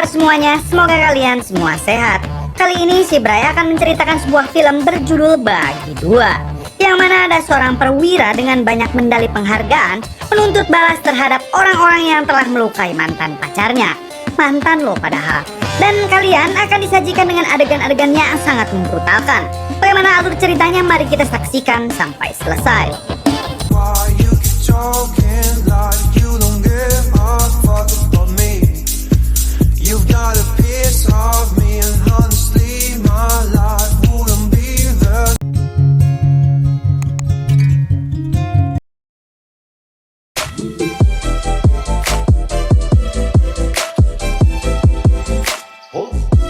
Semuanya, semoga kalian semua sehat. Kali ini si Bray akan menceritakan sebuah film berjudul Bagi Dua, yang mana ada seorang perwira dengan banyak medali penghargaan menuntut balas terhadap orang-orang yang telah melukai mantan pacarnya. Mantan lo padahal. Dan kalian akan disajikan dengan adegan-adegannya yang sangat membrutalkan. Bagaimana alur ceritanya, mari kita saksikan sampai selesai.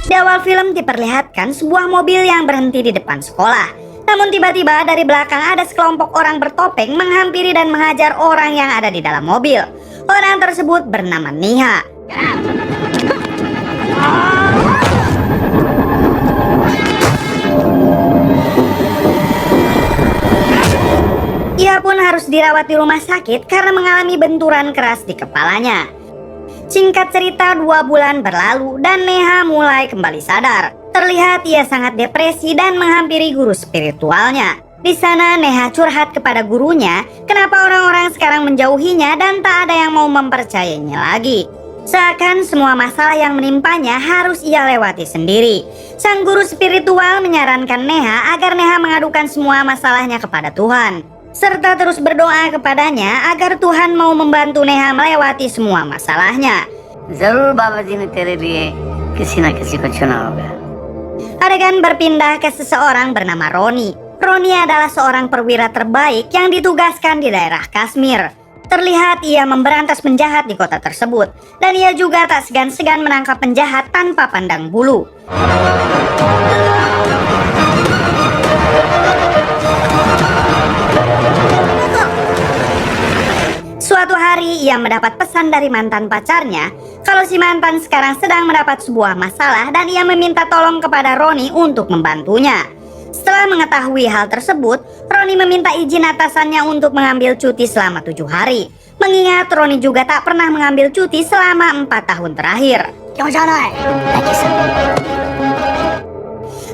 Di awal film diperlihatkan sebuah mobil yang berhenti di depan sekolah. Namun tiba-tiba dari belakang ada sekelompok orang bertopeng menghampiri dan menghajar orang yang ada di dalam mobil. Orang tersebut bernama Niha. Ia pun harus dirawat di rumah sakit karena mengalami benturan keras di kepalanya. Singkat cerita, 2 bulan berlalu dan Neha mulai kembali sadar. Terlihat ia sangat depresi dan menghampiri guru spiritualnya. Di sana Neha curhat kepada gurunya kenapa orang-orang sekarang menjauhinya dan tak ada yang mau mempercayainya lagi. Seakan semua masalah yang menimpanya harus ia lewati sendiri. Sang guru spiritual menyarankan Neha agar Neha mengadukan semua masalahnya kepada Tuhan, serta terus berdoa kepadanya agar Tuhan mau membantu Neha melewati semua masalahnya. जरूर बाबा जी ने तेरे लिए किसी ना किसी को चुना होगा. Adegan berpindah ke seseorang bernama Roni. Roni adalah seorang perwira terbaik yang ditugaskan di daerah Kashmir. Terlihat ia memberantas penjahat di kota tersebut, dan ia juga tak segan-segan menangkap penjahat tanpa pandang bulu. Suatu hari ia mendapat pesan dari mantan pacarnya kalau si mantan sekarang sedang mendapat sebuah masalah dan ia meminta tolong kepada Roni untuk membantunya. Setelah mengetahui hal tersebut, Roni meminta izin atasannya untuk mengambil cuti selama 7 hari. Mengingat Roni juga tak pernah mengambil cuti selama 4 tahun terakhir.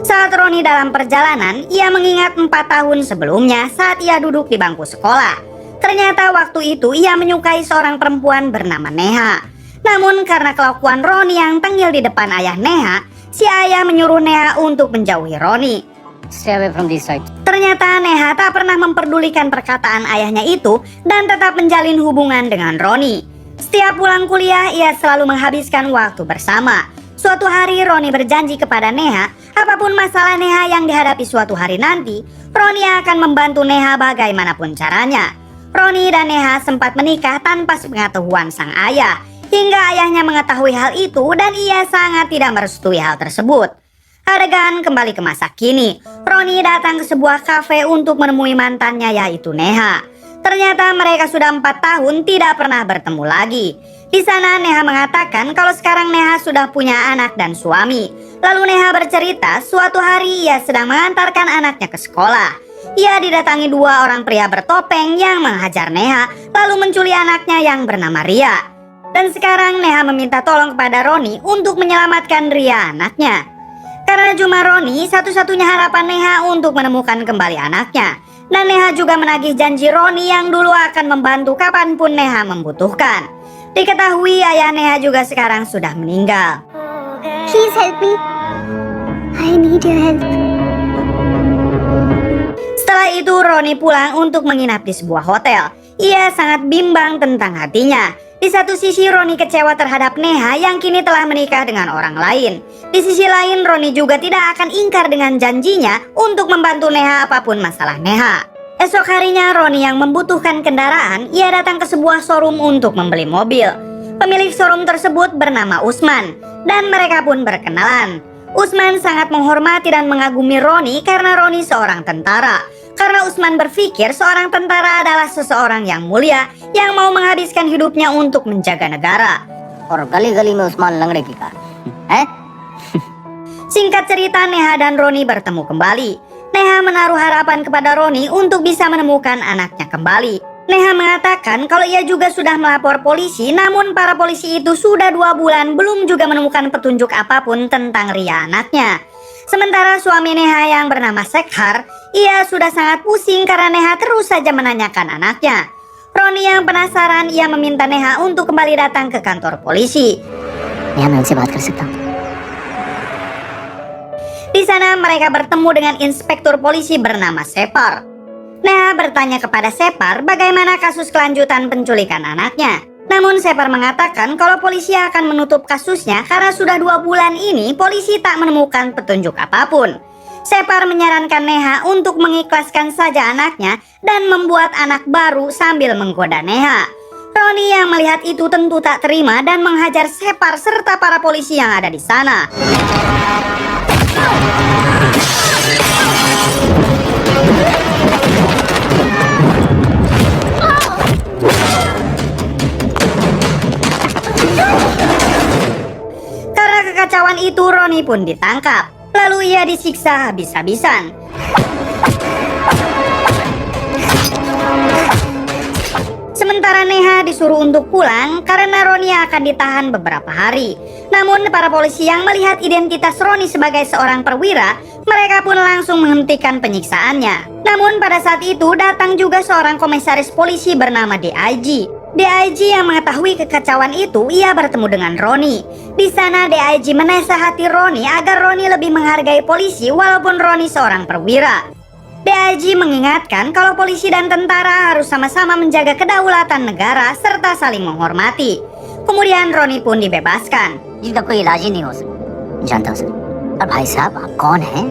Saat Roni dalam perjalanan, ia mengingat 4 tahun sebelumnya saat ia duduk di bangku sekolah. Ternyata waktu itu ia menyukai seorang perempuan bernama Neha. Namun karena kelakuan Roni yang tengil di depan ayah Neha, si ayah menyuruh Neha untuk menjauhi Roni. Stay away from this side. Ternyata Neha tak pernah memperdulikan perkataan ayahnya itu dan tetap menjalin hubungan dengan Roni. Setiap pulang kuliah ia selalu menghabiskan waktu bersama. Suatu hari Roni berjanji kepada Neha, apapun masalah Neha yang dihadapi suatu hari nanti, Roni akan membantu Neha bagaimanapun caranya. Roni dan Neha sempat menikah tanpa sepengetahuan sang ayah, hingga ayahnya mengetahui hal itu dan ia sangat tidak merestui hal tersebut. Adegan kembali ke masa kini. Roni datang ke sebuah kafe untuk menemui mantannya yaitu Neha. Ternyata mereka sudah 4 tahun tidak pernah bertemu lagi. Di sana Neha mengatakan kalau sekarang Neha sudah punya anak dan suami. Lalu Neha bercerita suatu hari ia sedang mengantarkan anaknya ke sekolah. Ia didatangi 2 orang pria bertopeng yang menghajar Neha lalu menculik anaknya yang bernama Ria. Dan sekarang Neha meminta tolong kepada Roni untuk menyelamatkan Ria anaknya. Karena cuma Roni satu-satunya harapan Neha untuk menemukan kembali anaknya. Dan Neha juga menagih janji Roni yang dulu akan membantu kapanpun Neha membutuhkan. Diketahui ayah Neha juga sekarang sudah meninggal. Please help me. I need your help. Setelah itu Roni pulang untuk menginap di sebuah hotel. Ia sangat bimbang tentang hatinya. Di satu sisi Roni kecewa terhadap Neha yang kini telah menikah dengan orang lain. Di sisi lain Roni juga tidak akan ingkar dengan janjinya untuk membantu Neha apapun masalah Neha. Esok harinya Roni yang membutuhkan kendaraan, ia datang ke sebuah showroom untuk membeli mobil. Pemilik showroom tersebut bernama Usman dan mereka pun berkenalan. Usman sangat menghormati dan mengagumi Roni karena Roni seorang tentara. Karena Usman berpikir seorang tentara adalah seseorang yang mulia yang mau menghabiskan hidupnya untuk menjaga negara. और गली-गली में उस्मान लंगड़े की कार है। Singkat cerita, Neha dan Roni bertemu kembali. Neha menaruh harapan kepada Roni untuk bisa menemukan anaknya kembali. Neha mengatakan kalau ia juga sudah melapor polisi, namun para polisi itu sudah 2 bulan belum juga menemukan petunjuk apapun tentang Ria anaknya. Sementara suami Neha yang bernama Sekhar, ia sudah sangat pusing karena Neha terus saja menanyakan anaknya. Roni yang penasaran, ia meminta Neha untuk kembali datang ke kantor polisi. यहाँ मैं उनसे बात कर सकता हूँ। Di sana mereka bertemu dengan inspektur polisi bernama Separ. Neha bertanya kepada Separ bagaimana kasus kelanjutan penculikan anaknya. Namun Separ mengatakan kalau polisi akan menutup kasusnya karena sudah 2 bulan ini polisi tak menemukan petunjuk apapun. Separ menyarankan Neha untuk mengikhlaskan saja anaknya dan membuat anak baru sambil menggoda Neha. Roni yang melihat itu tentu tak terima dan menghajar Separ serta para polisi yang ada di sana. Karena kekacauan itu, Roni pun ditangkap. Lalu ia disiksa habis-habisan. Sementara Neha disuruh untuk pulang karena Roni akan ditahan beberapa hari. Namun para polisi yang melihat identitas Roni sebagai seorang perwira, mereka pun langsung menghentikan penyiksaannya. Namun pada saat itu datang juga seorang komisaris polisi bernama DIG. DIG yang mengetahui kekacauan itu, ia bertemu dengan Roni. Di sana DIG menasihati Roni agar Roni lebih menghargai polisi walaupun Roni seorang perwira. DIG mengingatkan kalau polisi dan tentara harus sama-sama menjaga kedaulatan negara serta saling menghormati. Kemudian Roni pun dibebaskan. जिसका कोई इलाज ही नहीं हो सकता, जानता हूँ सर। और भाई साहब आप कौन हैं?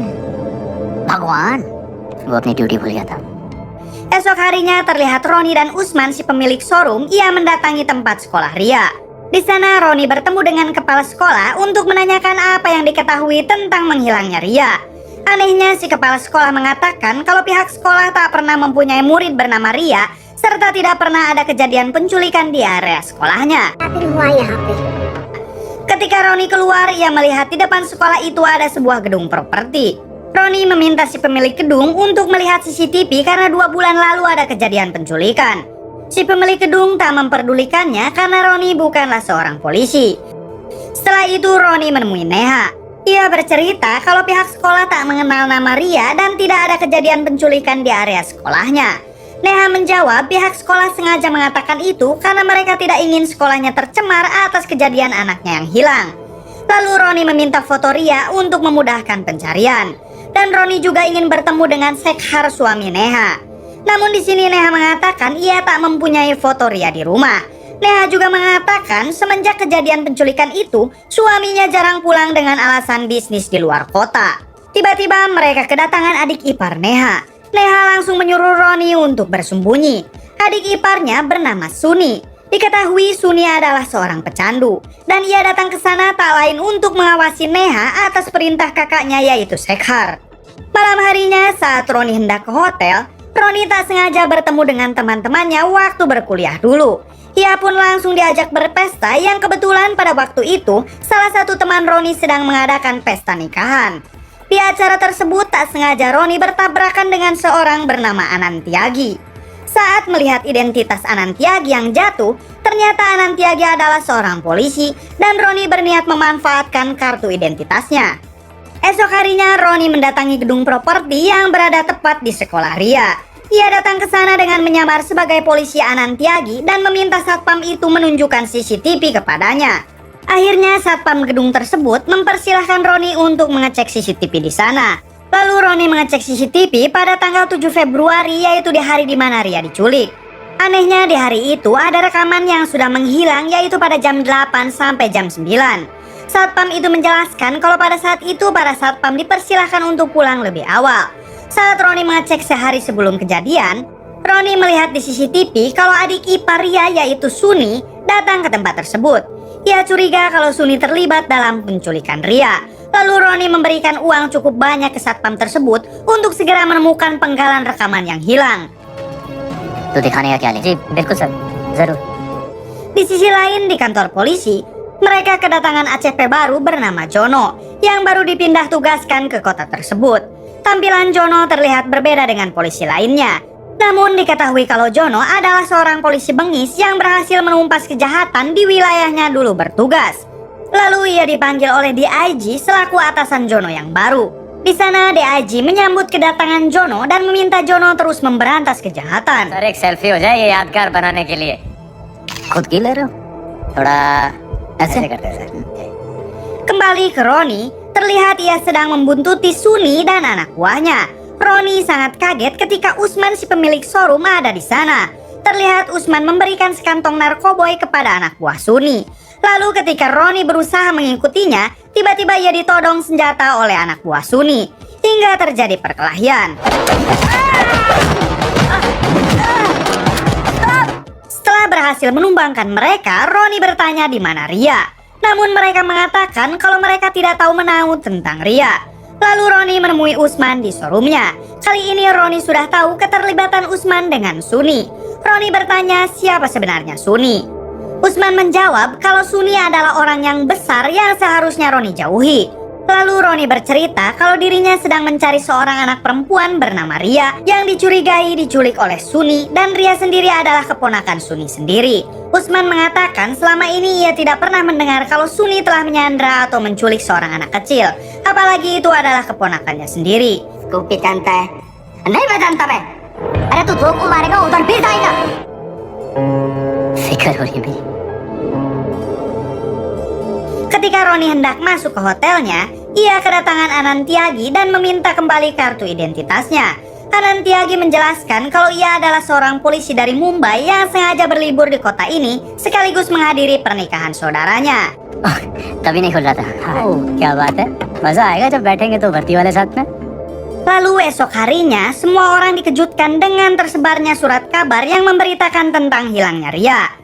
भगवान। वो अपनी ड्यूटी भूल गया था। Esok harinya terlihat Roni dan Usman si pemilik showroom, ia mendatangi tempat sekolah Ria. Di sana Roni bertemu dengan kepala sekolah untuk menanyakan apa yang diketahui tentang menghilangnya Ria. Anehnya si kepala sekolah mengatakan kalau pihak sekolah tak pernah mempunyai murid bernama Ria serta tidak pernah ada kejadian penculikan di area sekolahnya. फिर हुआ यहाँ पे। Ketika Roni keluar, ia melihat di depan sekolah itu ada sebuah gedung properti. Roni meminta si pemilik gedung untuk melihat CCTV karena 2 bulan lalu ada kejadian penculikan. Si pemilik gedung tak memperdulikannya karena Roni bukanlah seorang polisi. Setelah itu Roni menemui Neha. Ia bercerita kalau pihak sekolah tak mengenal nama Ria dan tidak ada kejadian penculikan di area sekolahnya. Neha menjawab pihak sekolah sengaja mengatakan itu karena mereka tidak ingin sekolahnya tercemar atas kejadian anaknya yang hilang. Lalu Roni meminta foto Ria untuk memudahkan pencarian. Dan Roni juga ingin bertemu dengan Sekhar suami Neha. Namun di sini Neha mengatakan ia tak mempunyai foto Ria di rumah. Neha juga mengatakan semenjak kejadian penculikan itu, suaminya jarang pulang dengan alasan bisnis di luar kota. Tiba-tiba mereka kedatangan adik ipar Neha. Neha langsung menyuruh Roni untuk bersembunyi. Adik iparnya bernama Suni. Diketahui Suni adalah seorang pecandu. Dan ia datang ke sana tak lain untuk mengawasi Neha atas perintah kakaknya yaitu Sekhar. Malam harinya saat Roni hendak ke hotel, Roni tak sengaja bertemu dengan teman-temannya waktu berkuliah dulu. Ia pun langsung diajak berpesta yang kebetulan pada waktu itu salah satu teman Roni sedang mengadakan pesta nikahan. Di acara tersebut tak sengaja Roni bertabrakan dengan seorang bernama Anantiagi. Saat melihat identitas Anantiagi yang jatuh, ternyata Anantiagi adalah seorang polisi dan Roni berniat memanfaatkan kartu identitasnya. Esok harinya Roni mendatangi gedung properti yang berada tepat di sekolah Ria. Ia datang ke sana dengan menyamar sebagai polisi Anantiagi dan meminta satpam itu menunjukkan CCTV kepadanya. Akhirnya satpam gedung tersebut mempersilahkan Roni untuk mengecek CCTV di sana. Lalu Roni mengecek CCTV pada tanggal 7 Februari yaitu di hari di mana Ria diculik. Anehnya di hari itu ada rekaman yang sudah menghilang yaitu pada jam 8 sampai jam 9. Satpam itu menjelaskan kalau pada saat itu para satpam dipersilahkan untuk pulang lebih awal. Saat Roni mengecek sehari sebelum kejadian, Roni melihat di CCTV kalau adik ipar Ria yaitu Suni datang ke tempat tersebut. Ia curiga kalau Suni terlibat dalam penculikan Ria. Lalu Roni memberikan uang cukup banyak ke satpam tersebut untuk segera menemukan penggalan rekaman yang hilang. तो दिखाने का क्या ले? जी बिल्कुल सर, जरूर. Di sisi lain di kantor polisi, mereka kedatangan ACP baru bernama Jono yang baru dipindah tugaskan ke kota tersebut. Tampilan Jono terlihat berbeda dengan polisi lainnya. Namun diketahui kalau Jono adalah seorang polisi bengis yang berhasil menumpas kejahatan di wilayahnya dulu bertugas. Lalu ia dipanggil oleh DIG selaku atasan Jono yang baru. Di sana DIG menyambut kedatangan Jono dan meminta Jono terus memberantas kejahatan. Sir एक सेल्फी हो जाए ये यादगार बनाने के लिए. खुद की ले रहे हो? थोड़ा ऐसे करते हैं sir. Kembali ke Roni, terlihat ia sedang membuntuti Suni dan anak buahnya. Roni sangat kaget ketika Usman si pemilik showroom ada di sana. Terlihat Usman memberikan sekantong narkoboy kepada anak buah Suni. Lalu ketika Roni berusaha mengikutinya, tiba-tiba ia ditodong senjata oleh anak buah Suni. Hingga terjadi perkelahian. Setelah berhasil menumbangkan mereka, Roni bertanya di mana Ria. Namun mereka mengatakan kalau mereka tidak tahu menahu tentang Ria. Lalu Roni menemui Usman di showroomnya. Kali ini Roni sudah tahu keterlibatan Usman dengan Suni. Roni bertanya siapa sebenarnya Suni. Usman menjawab kalau Suni adalah orang yang besar yang seharusnya Roni jauhi. Lalu Roni bercerita kalau dirinya sedang mencari seorang anak perempuan bernama Ria yang dicurigai diculik oleh Suni dan Ria sendiri adalah keponakan Suni sendiri. Usman mengatakan selama ini ia tidak pernah mendengar kalau Suni telah menyandra atau menculik seorang anak kecil. Apalagi itu adalah keponakannya sendiri. Kopi cantai. नहीं मैं जानता मैं. अरे तू दो को मारेगा उधर भी जाएगा. फिक्र हो रही है मेरी. Ketika Roni hendak masuk ke hotelnya, ia kedatangan Anantiagi dan meminta kembali kartu identitasnya. Anantiagi menjelaskan kalau ia adalah seorang polisi dari Mumbai yang sengaja berlibur di kota ini sekaligus menghadiri pernikahan saudaranya. तभी नहीं खुल रहा था. क्या बात है? मजा आएगा जब बैठेंगे तो भर्ती वाले साथ में. Lalu esok harinya, semua orang dikejutkan dengan tersebarnya surat kabar yang memberitakan tentang hilangnya Ria.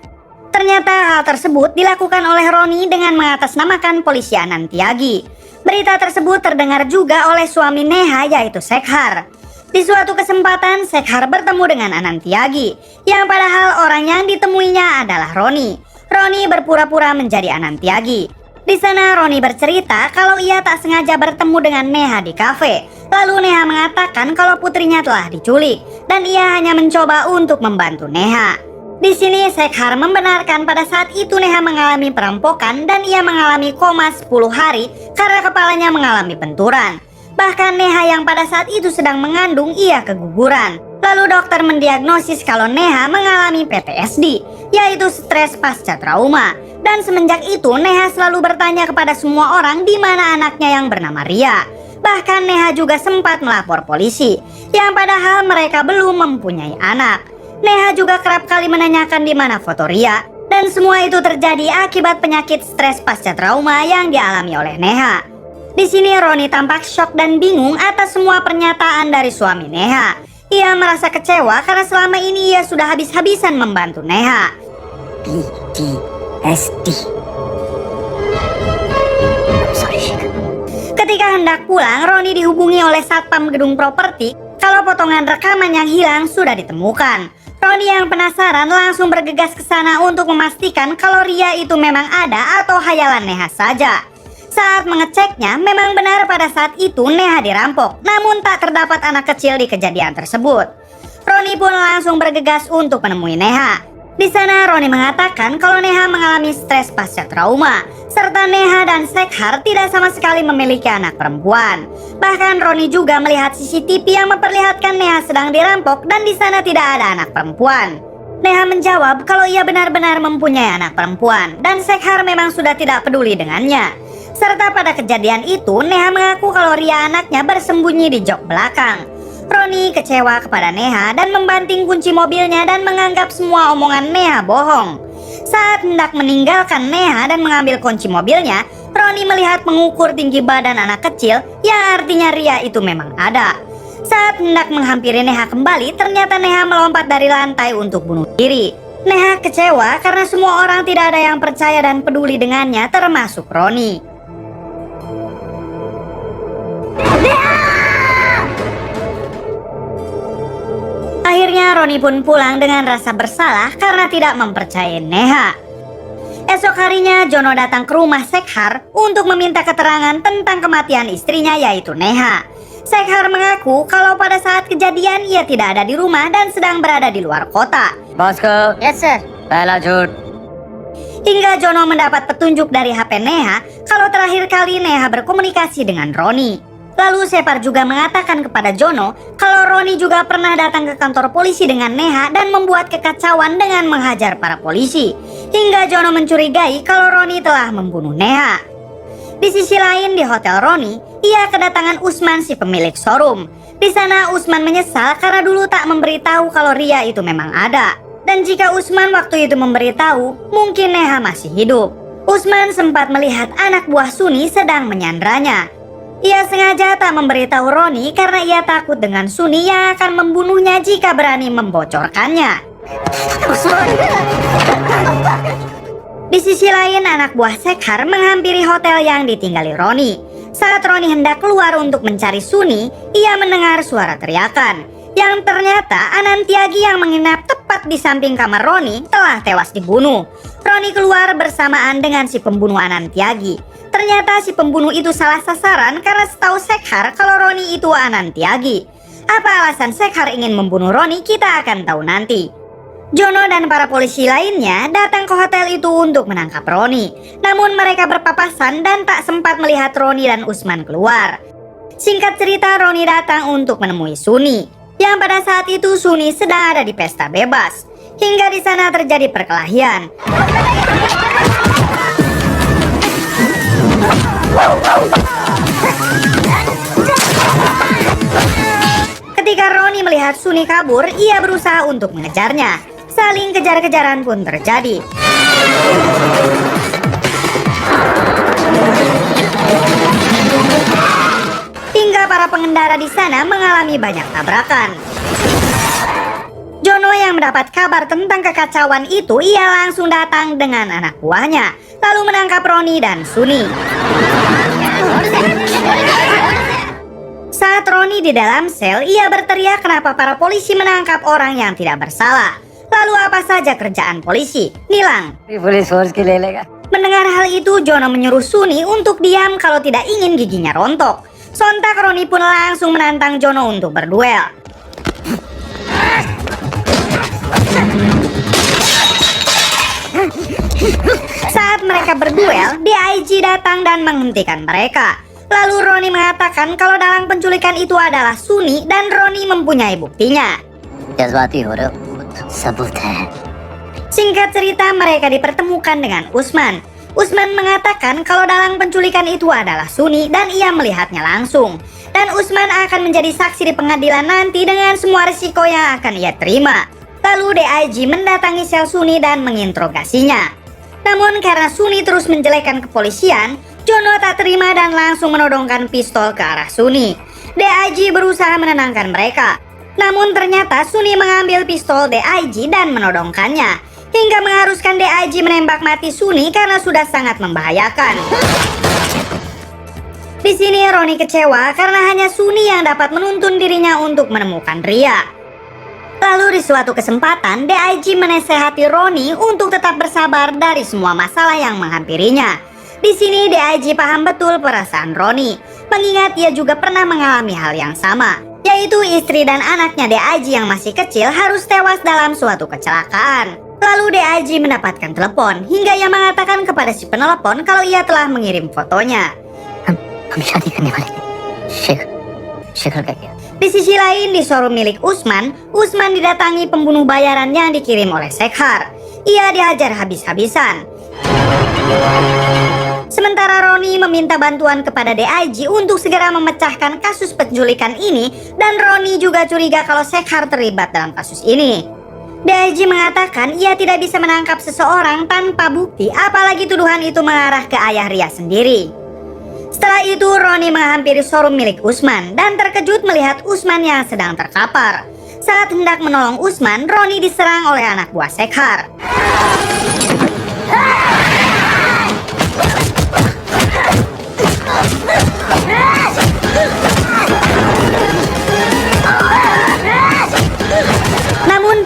Ternyata hal tersebut dilakukan oleh Roni dengan mengatasnamakan polisi Anantiagi. Berita tersebut terdengar juga oleh suami Neha yaitu Sekhar. Di suatu kesempatan Sekhar bertemu dengan Anantiagi, yang padahal orang yang ditemuinya adalah Roni. Roni berpura-pura menjadi Anantiagi. Di sana Roni bercerita kalau ia tak sengaja bertemu dengan Neha di kafe. Lalu Neha mengatakan kalau putrinya telah diculik dan ia hanya mencoba untuk membantu Neha. Di sini Sekhar membenarkan pada saat itu Neha mengalami perampokan dan ia mengalami koma 10 hari karena kepalanya mengalami benturan. Bahkan Neha yang pada saat itu sedang mengandung ia keguguran. Lalu dokter mendiagnosis kalau Neha mengalami PTSD, yaitu stres pasca trauma. Dan semenjak itu Neha selalu bertanya kepada semua orang di mana anaknya yang bernama Ria. Bahkan Neha juga sempat melapor polisi, yang padahal mereka belum mempunyai anak. Neha juga kerap kali menanyakan di mana foto Ria, dan semua itu terjadi akibat penyakit stres pasca trauma yang dialami oleh Neha. Di sini Roni tampak syok dan bingung atas semua pernyataan dari suami Neha. Ia merasa kecewa karena selama ini ia sudah habis-habisan membantu Neha. PTSD. Sorry Sheikh. Ketika hendak pulang, Roni dihubungi oleh satpam gedung properti kalau potongan rekaman yang hilang sudah ditemukan. Roni yang penasaran langsung bergegas ke sana untuk memastikan kalau Ria itu memang ada atau hayalan Neha saja. Saat mengeceknya, memang benar pada saat itu Neha dirampok, namun tak terdapat anak kecil di kejadian tersebut. Roni pun langsung bergegas untuk menemui Neha. Di sana Roni mengatakan kalau Neha mengalami stres pasca trauma, serta Neha dan Sekhar tidak sama sekali memiliki anak perempuan. Bahkan Roni juga melihat CCTV yang memperlihatkan Neha sedang dirampok dan di sana tidak ada anak perempuan. Neha menjawab kalau ia benar-benar mempunyai anak perempuan dan Sekhar memang sudah tidak peduli dengannya. Serta pada kejadian itu Neha mengaku kalau Ria anaknya bersembunyi di jok belakang. Roni kecewa kepada Neha dan membanting kunci mobilnya dan menganggap semua omongan Neha bohong. Saat hendak meninggalkan Neha dan mengambil kunci mobilnya, Roni melihat mengukur tinggi badan anak kecil yang artinya Ria itu memang ada. Saat hendak menghampiri Neha kembali, ternyata Neha melompat dari lantai untuk bunuh diri. Neha kecewa karena semua orang tidak ada yang percaya dan peduli dengannya termasuk Roni. Akhirnya Roni pun pulang dengan rasa bersalah karena tidak mempercayai Neha. Esok harinya Jono datang ke rumah Sekhar untuk meminta keterangan tentang kematian istrinya yaitu Neha. Sekhar mengaku kalau pada saat kejadian ia tidak ada di rumah dan sedang berada di luar kota. Boss को Yes, sir. पहला झूठ Hingga Jono mendapat petunjuk dari HP Neha kalau terakhir kali Neha berkomunikasi dengan Roni. Lalu Separ juga mengatakan kepada Jono kalau Roni juga pernah datang ke kantor polisi dengan Neha dan membuat kekacauan dengan menghajar para polisi. Hingga Jono mencurigai kalau Roni telah membunuh Neha. Di sisi lain di hotel Roni, ia kedatangan Usman si pemilik showroom. Di sana Usman menyesal karena dulu tak memberitahu kalau Ria itu memang ada. Dan jika Usman waktu itu memberitahu, mungkin Neha masih hidup. Usman sempat melihat anak buah Suni sedang menyandranya. Ia sengaja tak memberitahu Roni karena ia takut dengan Suni yang akan membunuhnya jika berani membocorkannya. Di sisi lain, anak buah Sekhar menghampiri hotel yang ditinggali Roni. Saat Roni hendak keluar untuk mencari Suni, ia mendengar suara teriakan. Yang ternyata Anantiagi yang menginap tepat di samping kamar Roni telah tewas dibunuh. Roni keluar bersamaan dengan si pembunuh Anantiagi. Ternyata si pembunuh itu salah sasaran karena setahu Sekhar kalau Roni itu Anantiagi. Apa alasan Sekhar ingin membunuh Roni kita akan tahu nanti. Jono dan para polisi lainnya datang ke hotel itu untuk menangkap Roni. Namun mereka berpapasan dan tak sempat melihat Roni dan Usman keluar. Singkat cerita, Roni datang untuk menemui Suni. Yang pada saat itu Suni sedang ada di pesta bebas. Hingga di sana terjadi perkelahian. Ketika Roni melihat Suni kabur, ia berusaha untuk mengejarnya. Saling kejar-kejaran pun terjadi. Hingga para pengendara di sana mengalami banyak tabrakan. Jono yang mendapat kabar tentang kekacauan itu, ia langsung datang dengan anak buahnya, lalu menangkap Roni dan Suni. Saat Roni di dalam sel, ia berteriak kenapa para polisi menangkap orang yang tidak bersalah. Lalu apa saja kerjaan polisi? Nilang. Police force की ले लेगा Mendengar hal itu, Jono menyuruh Suni untuk diam kalau tidak ingin giginya rontok. Sontak Roni pun langsung menantang Jono untuk berduel. Saat mereka berduel, DIG datang dan menghentikan mereka. Lalu Roni mengatakan kalau dalang penculikan itu adalah Suni dan Roni mempunyai buktinya. जज्बाती हो रहे हो सबूत है Singkat cerita, mereka dipertemukan dengan Usman. Usman mengatakan kalau dalang penculikan itu adalah Suni dan ia melihatnya langsung. Dan Usman akan menjadi saksi di pengadilan nanti dengan semua risiko yang akan ia terima. Lalu DIG mendatangi sel Suni dan menginterogasinya. Namun karena Suni terus menjelekkan kepolisian, Jono tak terima dan langsung menodongkan pistol ke arah Suni. DIG berusaha menenangkan mereka. Namun ternyata Suni mengambil pistol DIG dan menodongkannya, hingga mengharuskan DIG menembak mati Suni karena sudah sangat membahayakan. Di sini Roni kecewa karena hanya Suni yang dapat menuntun dirinya untuk menemukan Ria. Lalu di suatu kesempatan, DIG menasehati Roni untuk tetap bersabar dari semua masalah yang menghampirinya. Di sini DIG paham betul perasaan Roni, mengingat ia juga pernah mengalami hal yang sama, yaitu istri dan anaknya DIG yang masih kecil harus tewas dalam suatu kecelakaan. Lalu DIG mendapatkan telepon, hingga ia mengatakan kepada si penelepon kalau ia telah mengirim fotonya. हम शादी करने वाले थे शेखर का क्या Di sisi lain, di showroom milik Usman, Usman didatangi pembunuh bayaran yang dikirim oleh Sekhar. Ia dihajar habis-habisan. Sementara Roni meminta bantuan kepada DIG untuk segera memecahkan kasus penculikan ini, dan Roni juga curiga kalau Sekhar terlibat dalam kasus ini. DIG mengatakan ia tidak bisa menangkap seseorang tanpa bukti, apalagi tuduhan itu mengarah ke ayah Ria sendiri. Setelah itu Roni menghampiri showroom milik Usman dan terkejut melihat Usman yang sedang terkapar. Saat hendak menolong Usman, Roni diserang oleh anak buah Sekhar.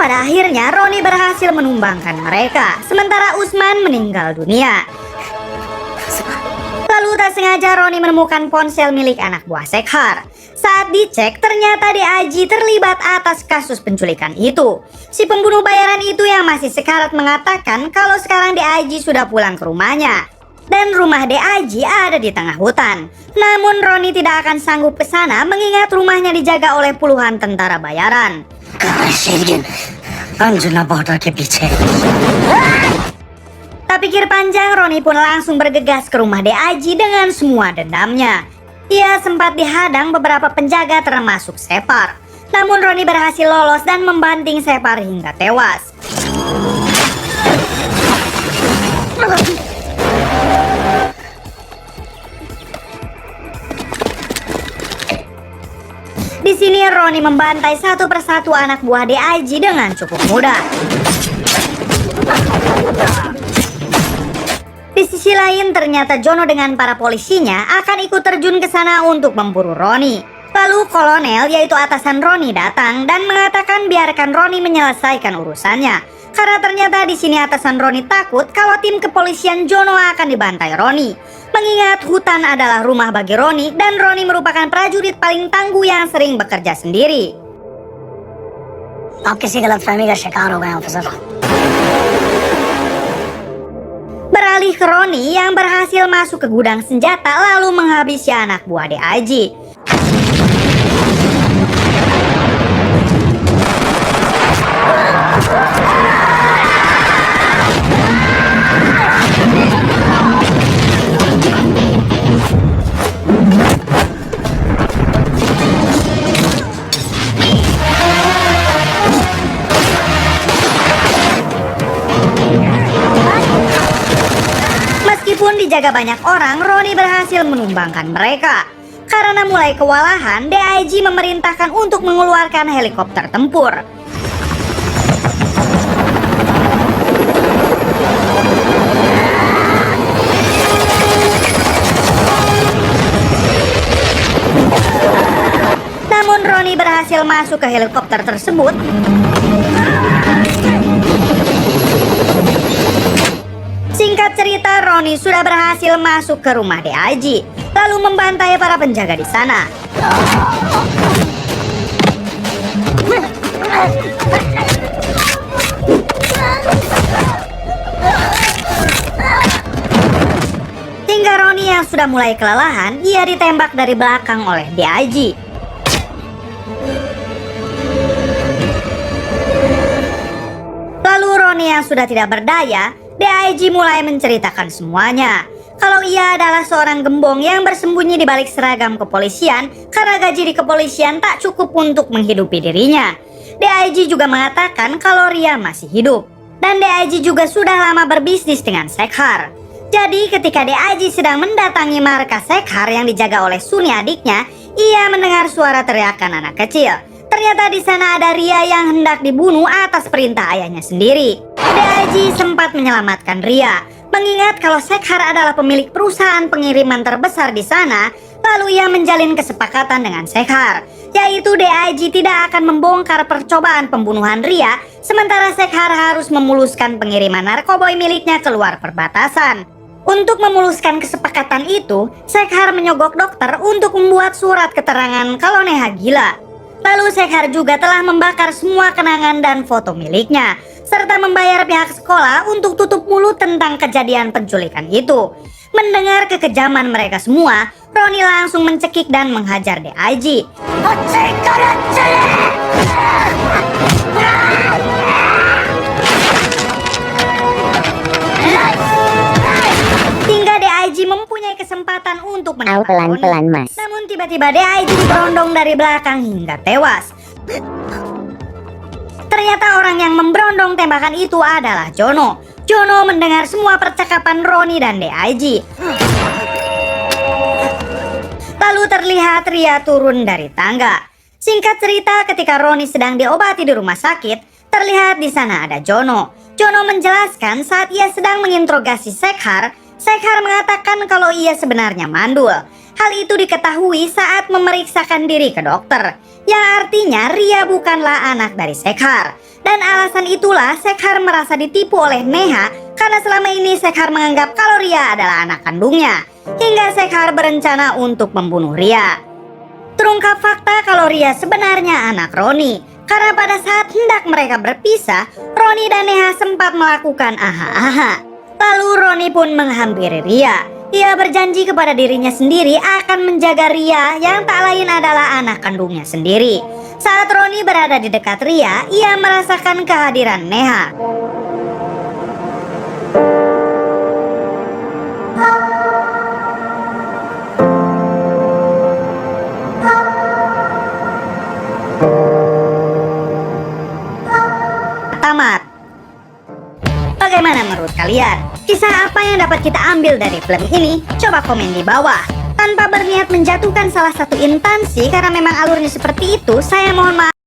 pada akhirnya Roni berhasil menumbangkan mereka, sementara Usman meninggal dunia. Lalu tak sengaja Roni menemukan ponsel milik anak buah Shekhar. Saat dicek, ternyata DIG terlibat atas kasus penculikan itu. Si pembunuh bayaran itu yang masih sekarat mengatakan kalau sekarang DIG sudah pulang ke rumahnya. Dan rumah DIG ada di tengah hutan. Namun Roni tidak akan sanggup ke sana mengingat rumahnya dijaga oleh puluhan tentara bayaran. Tak pikir panjang, Roni pun langsung bergegas ke rumah DIG dengan semua dendamnya. Ia sempat dihadang beberapa penjaga termasuk Separ. Namun Roni berhasil lolos dan membanting Separ hingga tewas. Di sini Roni membantai satu persatu anak buah DIG dengan cukup mudah. Di sisi lain ternyata Jono dengan para polisinya akan ikut terjun ke sana untuk memburu Roni. Lalu kolonel yaitu atasan Roni datang dan mengatakan biarkan Roni menyelesaikan urusannya. Karena ternyata di sini atasan Roni takut kalau tim kepolisian Jono akan dibantai Roni. Mengingat hutan adalah rumah bagi Roni dan Roni merupakan prajurit paling tangguh yang sering bekerja sendiri. आप किसी गलतफहमी का शिकार हो गए officer. Beralih ke Roni yang berhasil masuk ke gudang senjata lalu menghabisi anak buah DIG. Meskipun dijaga banyak orang, Roni berhasil menumbangkan mereka. Karena mulai kewalahan, DIG memerintahkan untuk mengeluarkan helikopter tempur. Namun Roni berhasil masuk ke helikopter tersebut. Singkat cerita, Roni sudah berhasil masuk ke rumah DIG, lalu membantai para penjaga di sana. Hingga Roni yang sudah mulai kelelahan, ia ditembak dari belakang oleh DIG. Lalu Roni yang sudah tidak berdaya, DIG mulai menceritakan semuanya. Kalau ia adalah seorang gembong yang bersembunyi di balik seragam kepolisian karena gaji di kepolisian tak cukup untuk menghidupi dirinya. DIG juga mengatakan kalau Ria masih hidup. Dan DIG juga sudah lama berbisnis dengan Shekhar. Jadi ketika DIG sedang mendatangi markas Shekhar yang dijaga oleh Suni adiknya, ia mendengar suara teriakan anak kecil. Ternyata di sana ada Ria yang hendak dibunuh atas perintah ayahnya sendiri. DIG sempat menyelamatkan Ria, mengingat kalau Shekhar adalah pemilik perusahaan pengiriman terbesar di sana. Lalu ia menjalin kesepakatan dengan Shekhar, yaitu DIG tidak akan membongkar percobaan pembunuhan Ria, sementara Shekhar harus memuluskan pengiriman narkoboy miliknya keluar perbatasan. Untuk memuluskan kesepakatan itu, Shekhar menyogok dokter untuk membuat surat keterangan kalau Neha gila. Lalu Shekhar juga telah membakar semua kenangan dan foto miliknya, serta membayar pihak sekolah untuk tutup mulut tentang kejadian penculikan itu. Mendengar kekejaman mereka semua, Roni langsung mencekik dan menghajar DIG. Hingga DIG mempunyai kesempatan untuk menembak Roni. Pelan-pelan, Mas. Namun tiba-tiba DIG diberondong dari belakang hingga tewas. Ternyata orang yang memberondong tembakan itu adalah Jono. Jono mendengar semua percakapan Roni dan DIG. Lalu terlihat Ria turun dari tangga. Singkat cerita, ketika Roni sedang diobati di rumah sakit, terlihat di sana ada Jono. Jono menjelaskan saat ia sedang menginterogasi Shekhar, Shekhar mengatakan kalau ia sebenarnya mandul. Hal itu diketahui saat memeriksakan diri ke dokter. yang artinya Ria bukanlah anak dari Shekhar. Dan alasan itulah Shekhar merasa ditipu oleh Neha karena selama ini Shekhar menganggap kalau Ria adalah anak kandungnya. Hingga Shekhar berencana untuk membunuh Ria. Terungkap fakta kalau Ria sebenarnya anak Roni. Karena pada saat hendak mereka berpisah, Roni dan Neha sempat melakukan aha-aha. Lalu Roni pun menghampiri Ria. Ia berjanji kepada dirinya sendiri akan menjaga Ria yang tak lain adalah anak kandungnya sendiri. Saat Roni berada di dekat Ria, ia merasakan kehadiran Neha. Tamat. Bagaimana menurut kalian? Kisah apa yang dapat kita ambil dari film ini? Coba komen di bawah. Tanpa berniat menjatuhkan salah satu instansi karena memang alurnya seperti itu, saya mohon maaf.